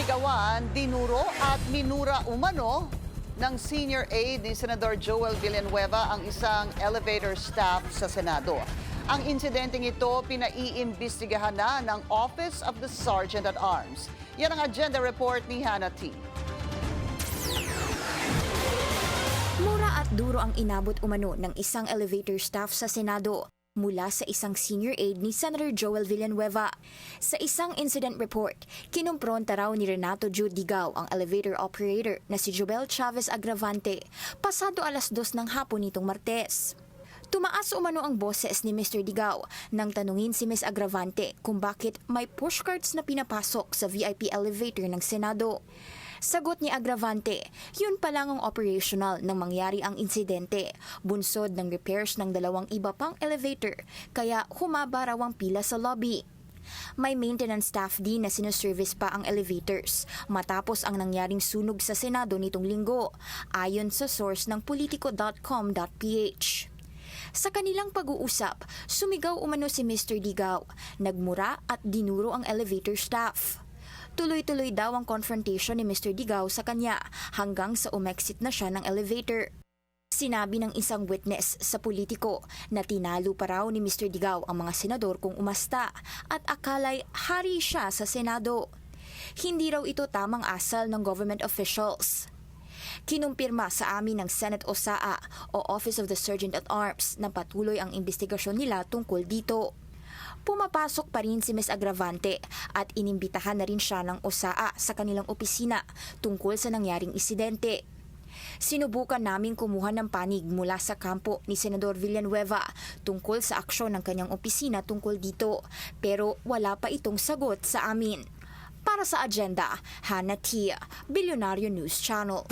Sinisigawan, dinuro at minura umano ng senior aide ni Senador Joel Villanueva ang isang elevator staff sa Senado. Ang insidenteng ito pinaiimbestigahan na ng Office of the Sergeant at Arms. Yan ang agenda report ni Hannah T. Mura at duro ang inabot umano ng isang elevator staff sa Senado mula sa isang senior aide ni Senator Joel Villanueva. Sa isang incident report, kinumpronta raw ni Renato Jude Digao ang elevator operator na si Joel Chavez Agravante pasado 2:00 ng hapon nitong Martes. Tumaas umano ang boses ni Mr. Digao nang tanungin si Ms. Agravante kung bakit may pushcarts na pinapasok sa VIP elevator ng Senado. Sagot ni Agravante, yun pa lang ang operational nang mangyari ang insidente. Bunsod ng repairs ng 2 iba pang elevator, kaya humaba raw ang pila sa lobby. May maintenance staff din na sinuservice pa ang elevators matapos ang nangyaring sunog sa Senado nitong linggo, ayon sa source ng politico.com.ph. Sa kanilang pag-uusap, sumigaw umano si Mr. Digao, nagmura at dinuro ang elevator staff. Tuloy-tuloy daw ang confrontation ni Mr. Digao sa kanya hanggang sa umexit na siya ng elevator. Sinabi ng isang witness sa Politico na tinalo pa raw ni Mr. Digao ang mga senador kung umasta at akalay hari siya sa Senado. Hindi raw ito tamang asal ng government officials. Kinumpirma sa amin ng Senate OSAA o Office of the Sergeant at Arms na patuloy ang investigasyon nila tungkol dito. Pumapasok pa rin si Ms. Agravante at inimbitahan na rin siya ng OSAA sa kanilang opisina tungkol sa nangyaring insidente. Sinubukan naming kumuha ng panig mula sa kampo ni Senador Villanueva tungkol sa aksyon ng kanyang opisina tungkol dito, pero wala pa itong sagot sa amin. Para sa agenda, Hannah T, Billionario News Channel.